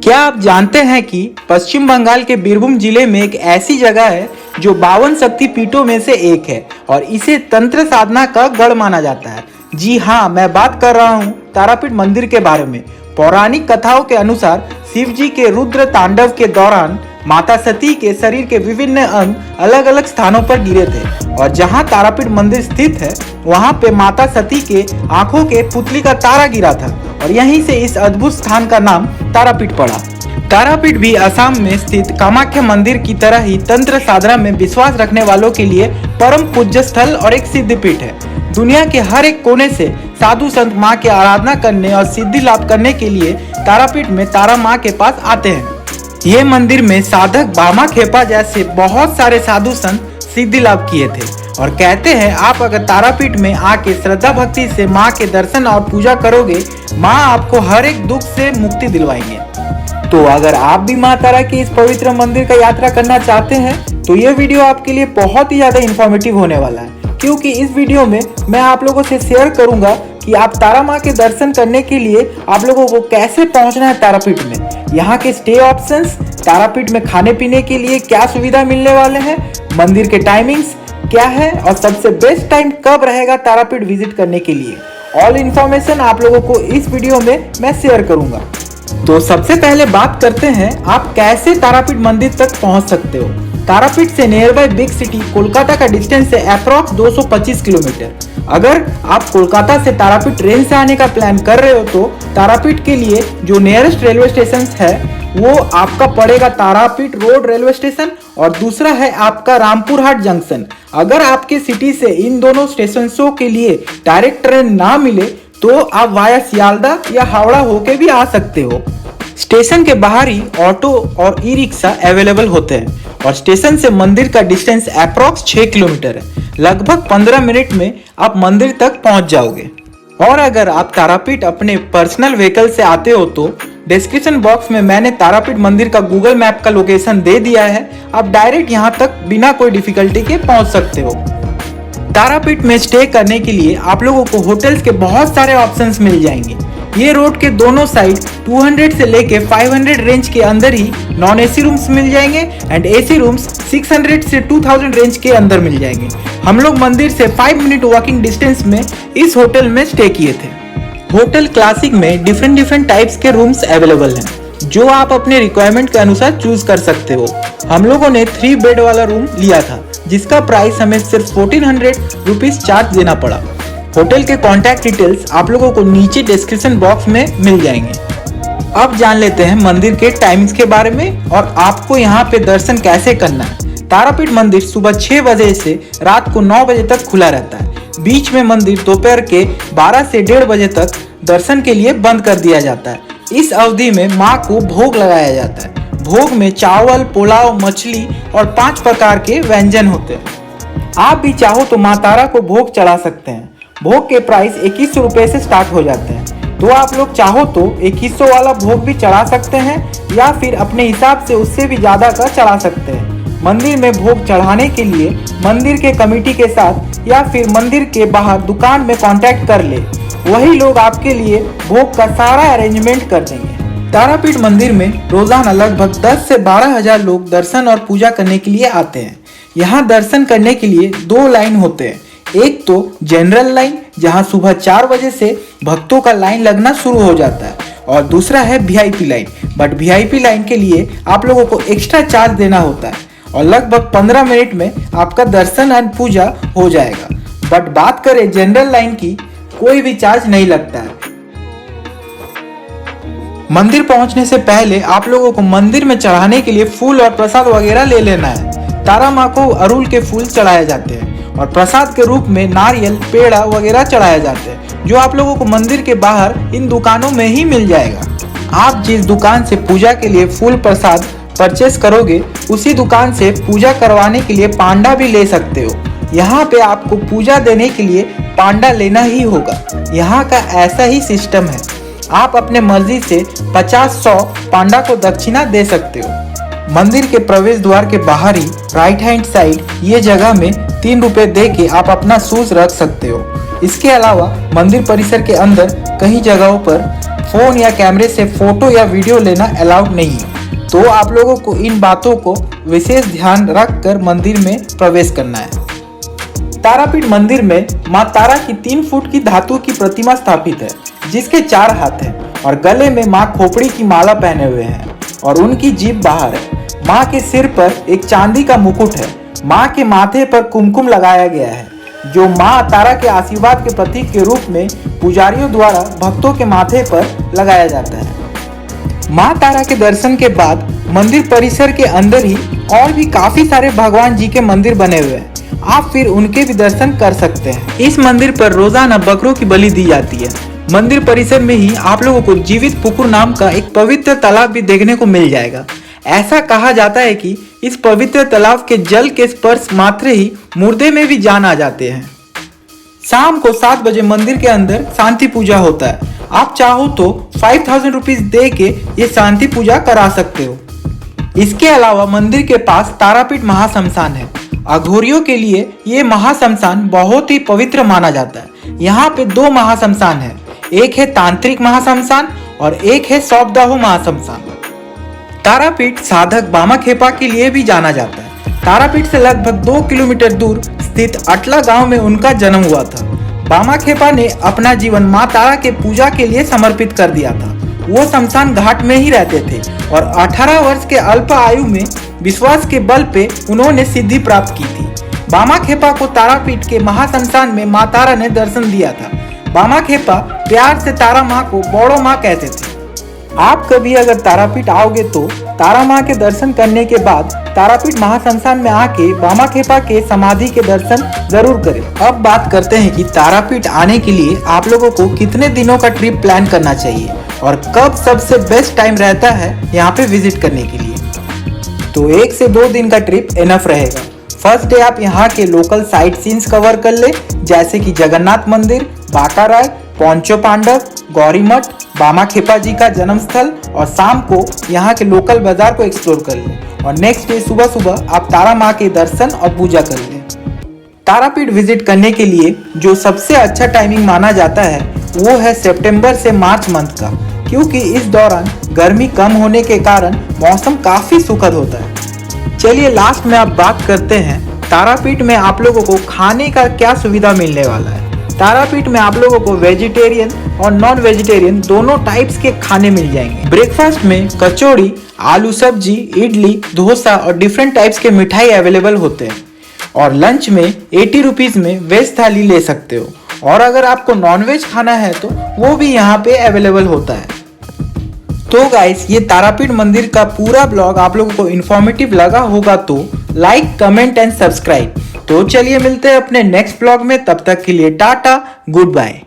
क्या आप जानते हैं कि पश्चिम बंगाल के बीरभूम जिले में एक ऐसी जगह है जो 52 शक्ति पीठों में से एक है और इसे तंत्र साधना का गढ़ माना जाता है। जी हाँ, मैं बात कर रहा हूँ तारापीठ मंदिर के बारे में। पौराणिक कथाओं के अनुसार शिव जी के रुद्र तांडव के दौरान माता सती के शरीर के विभिन्न अंग अलग अलग स्थानों पर गिरे थे और जहाँ तारापीठ मंदिर स्थित है वहाँ पे माता सती के आंखों के पुतली का तारा गिरा था और यहीं से इस अद्भुत स्थान का नाम तारापीठ पड़ा। तारापीठ भी असम में स्थित कामाख्या मंदिर की तरह ही तंत्र साधना में विश्वास रखने वालों के लिए परम पूज्य स्थल और एक सिद्धपीठ है। दुनिया के हर एक कोने से साधु संत माँ की आराधना करने और सिद्धि लाभ करने के लिए तारापीठ में तारा माँ के पास आते हैं। ये मंदिर में साधक भामा खेपा जैसे बहुत सारे साधु संत सिद्धि लाभ किए थे और कहते हैं आप अगर तारापीठ में आके श्रद्धा भक्ति से माँ के दर्शन और पूजा करोगे, माँ आपको हर एक दुख से मुक्ति दिलवाएंगे। तो अगर आप भी माँ तारा के इस पवित्र मंदिर का यात्रा करना चाहते हैं तो ये वीडियो आपके लिए बहुत ही ज्यादा इन्फॉर्मेटिव होने वाला है, क्योंकि इस वीडियो में मैं आप लोगों से शेयर करूंगा कि आप तारा माँ के दर्शन करने के लिए आप लोगों को कैसे पहुंचना है तारापीठ में, यहाँ के स्टे ऑप्शंस, तारापीठ में खाने पीने के लिए क्या सुविधा मिलने वाले हैं, मंदिर के टाइमिंग्स क्या है और सबसे बेस्ट टाइम कब रहेगा तारापीठ विजिट करने के लिए। ऑल इन्फॉर्मेशन आप लोगों को इस वीडियो में मैं शेयर करूंगा। तो सबसे पहले बात करते हैं आप कैसे तारापीठ मंदिर तक पहुंच सकते हो। तारापीठ से near by big city Kolkata का डिस्टेंस है अप्रॉक्स 225 किलोमीटर। अगर आप कोलकाता से तारापीठ ट्रेन से आने का प्लान कर रहे हो तो तारापीठ के लिए जो नियरेस्ट रेलवे स्टेशन है वो आपका पड़ेगा तारापीठ रोड रेलवे स्टेशन और दूसरा है आपका रामपुर हाट जंक्शन। अगर आपके सिटी से इन दोनों स्टेशनों के लिए डायरेक्ट ट्रेन ना मिले तो आप वाया सियालदा या हावड़ा होके भी आ सकते हो। स्टेशन के बाहर ही ऑटो और ई रिक्शा अवेलेबल होते हैं और स्टेशन से मंदिर का डिस्टेंस अप्रॉक्स 6 किलोमीटर है। लगभग 15 मिनट में आप मंदिर तक पहुंच जाओगे। और अगर आप तारापीठ अपने पर्सनल व्हीकल से आते हो तो डिस्क्रिप्शन बॉक्स में मैंने तारापीठ मंदिर का गूगल मैप का लोकेशन दे दिया है। आप डायरेक्ट यहां तक बिना कोई डिफिकल्टी के पहुंच सकते हो। तारापीठ में स्टे करने के लिए आप लोगों को होटल्स के बहुत सारे ऑप्शंस मिल जाएंगे। ये रोड के दोनों साइड 200 से लेके 500 रेंज के अंदर ही नॉन एसी रूम्स मिल जाएंगे एंड एसी रूम्स 600 से 2000 रेंज के अंदर मिल जाएंगे। हम लोग मंदिर से 5 मिनट वॉकिंग डिस्टेंस में इस होटल में स्टे किए थे। होटल क्लासिक में डिफरेंट टाइप्स के रूम्स अवेलेबल हैं जो आप अपने रिक्वायरमेंट के अनुसार चूज कर सकते हो। हम लोगों ने 3 बेड वाला रूम लिया था जिसका प्राइस हमें सिर्फ 1400 रुपीज चार्ज देना पड़ा। होटल के कॉन्टैक्ट डिटेल्स आप लोगों को नीचे डिस्क्रिप्शन बॉक्स में मिल जाएंगे। अब जान लेते हैं मंदिर के टाइम्स के बारे में और आपको यहाँ पे दर्शन कैसे करना है। तारापीठ मंदिर सुबह 6 बजे से रात को 9 बजे तक खुला रहता है। बीच में मंदिर दोपहर के 12 से 1:30 बजे तक दर्शन के लिए बंद कर दिया जाता है। इस अवधि में माँ को भोग लगाया जाता है। भोग में चावल, पुलाव, मछली और 5 प्रकार के व्यंजन होते हैं। आप भी चाहो तो माँ तारा को भोग चढ़ा सकते हैं। भोग के प्राइस 2100 रुपये से स्टार्ट हो जाते हैं, तो आप लोग चाहो तो 2100 वाला भोग भी चढ़ा सकते हैं या फिर अपने हिसाब से उससे भी ज़्यादा का चढ़ा सकते हैं। मंदिर में भोग चढ़ाने के लिए मंदिर के कमेटी के साथ या फिर मंदिर के बाहर दुकान में कांटेक्ट कर ले, वही लोग आपके लिए भोग का सारा अरेंजमेंट कर देंगे। तारापीठ मंदिर में रोजाना लगभग 10 से 12 हजार लोग दर्शन और पूजा करने के लिए आते हैं। यहाँ दर्शन करने के लिए 2 लाइन होते हैं। एक तो जनरल लाइन जहाँ सुबह 4 बजे से भक्तों का लाइन लगना शुरू हो जाता है और दूसरा है VIP line. But VIP line के लिए आप लोगों को एक्स्ट्रा चार्ज देना होता है और लगभग 15 मिनट में आपका दर्शन और पूजा हो जाएगा। बट बात करें जनरल लाइन की, कोई भी चार्ज नहीं लगता है। मंदिर पहुंचने से पहले आप लोगों को मंदिर में चढ़ाने के लिए फूल और प्रसाद वगैरह ले लेना है। तारा माँ को अड़हुल के फूल चढ़ाए जाते हैं और प्रसाद के रूप में नारियल, पेड़ा वगैरह चढ़ाए जाते हैं जो आप लोगों को मंदिर के बाहर इन दुकानों में ही मिल जाएगा। आप जिस दुकान से पूजा के लिए फूल प्रसाद परचेस करोगे उसी दुकान से पूजा करवाने के लिए पांडा भी ले सकते हो। यहाँ पे आपको पूजा देने के लिए पांडा लेना ही होगा। यहाँ का ऐसा ही सिस्टम है। आप अपने मर्जी से 50-100 पांडा को दक्षिणा दे सकते हो। मंदिर के प्रवेश द्वार के बाहर ही राइट हैंड साइड ये जगह में 3 रुपए दे के आप अपना शूज रख सकते हो। इसके अलावा मंदिर परिसर के अंदर कई जगहों पर फोन या कैमरे से फोटो या वीडियो लेना अलाउड नहीं है। तो आप लोगों को इन बातों को विशेष ध्यान रखकर मंदिर में प्रवेश करना है। तारापीठ मंदिर में मां तारा की 3 फुट की धातु की प्रतिमा स्थापित है, जिसके 4 हाथ हैं और गले में मां खोपड़ी की माला पहने हुए हैं और उनकी जीभ बाहर है। मां के सिर पर एक चांदी का मुकुट है। मां के माथे पर कुमकुम लगाया गया है, जो मां तारा के आशीर्वाद के प्रतीक के रूप में पुजारियों द्वारा भक्तों के माथे पर लगाया जाता है। मां तारा के दर्शन के बाद मंदिर परिसर के अंदर ही और भी काफी सारे भगवान जी के मंदिर बने हुए हैं, आप फिर उनके भी दर्शन कर सकते हैं। इस मंदिर पर रोजाना बकरों की बलि दी जाती है। मंदिर परिसर में ही आप लोगों को जीवित पुकुर नाम का एक पवित्र तालाब भी देखने को मिल जाएगा। ऐसा कहा जाता है कि इस पवित्र तालाब के जल के स्पर्श मात्र ही मुर्दे में भी जान आ जाते हैं। शाम को 7 बजे मंदिर के अंदर शांति पूजा होता है। आप चाहो तो 5000 रुपीज दे के ये शांति पूजा करा सकते हो। इसके अलावा मंदिर के पास तारापीठ महाश्मशान है। अघोरियों के लिए ये महाश्मशान बहुत ही पवित्र माना जाता है। यहाँ पे 2 महाश्मशान है, एक है तांत्रिक महाश्मशान और एक है सौपदाहो महाश्मशान। तारापीठ साधक बामाखेपा के लिए भी जाना जाता है। तारापीठ से लगभग 2 किलोमीटर दूर स्थित अटला गांव में उनका जन्म हुआ था। बामाखेपा ने अपना जीवन मां तारा के पूजा के लिए समर्पित कर दिया था। वो शमशान घाट में ही रहते थे और 18 वर्ष के अल्प आयु में विश्वास के बल पे उन्होंने सिद्धि प्राप्त की थी। बामाखेपा को तारापीठ के महाश्मशान में मां तारा ने दर्शन दिया था। बामाखेपा प्यार से तारा माँ को बड़ो माँ कहते थे। आप कभी अगर तारापीठ आओगे तो तारा माँ के दर्शन करने के बाद तारापीठ महाश्मशान में आके बामाखेपा के समाधि के दर्शन जरूर करें। अब बात करते हैं कि तारापीठ आने के लिए आप लोगों को कितने दिनों का ट्रिप प्लान करना चाहिए और कब सबसे बेस्ट टाइम रहता है यहाँ पे विजिट करने के लिए। तो 1 से 2 दिन का ट्रिप इनफ रहेगा। फर्स्ट डे आप यहाँ के लोकल साइट सीन्स कवर कर ले, जैसे कि जगन्नाथ मंदिर, बाकाराय, पोंचो पांडव, गौरी मठ, बामाखेपा जी का जन्म स्थल और शाम को यहाँ के लोकल बाजार को एक्सप्लोर कर ले और नेक्स्ट डे सुबह सुबह आप तारा माँ के दर्शन और पूजा कर ले। तारापीठ विजिट करने के लिए जो सबसे अच्छा टाइमिंग माना जाता है वो है सितंबर से मार्च मंथ का, क्योंकि इस दौरान गर्मी कम होने के कारण मौसम काफी सुखद होता है। चलिए लास्ट में आप बात करते हैं तारापीठ में आप लोगों को खाने का क्या सुविधा मिलने वाला है। तारापीठ में आप लोगों को वेजिटेरियन और नॉन वेजिटेरियन दोनों टाइप्स के खाने मिल जाएंगे। ब्रेकफास्ट में कचौड़ी, आलू सब्जी, इडली, डोसा और डिफरेंट टाइप्स के मिठाई अवेलेबल होते हैं और लंच में 80 रुपीज में वेज थाली ले सकते हो और अगर आपको नॉन वेज खाना है तो वो भी यहाँ पे अवेलेबल होता है। तो गाइस, ये तारापीठ मंदिर का पूरा ब्लॉग आप लोगों को इन्फॉर्मेटिव लगा होगा तो लाइक, कमेंट एंड सब्सक्राइब। तो चलिए मिलते हैं अपने नेक्स्ट ब्लॉग में, तब तक के लिए टाटा, गुड बाय।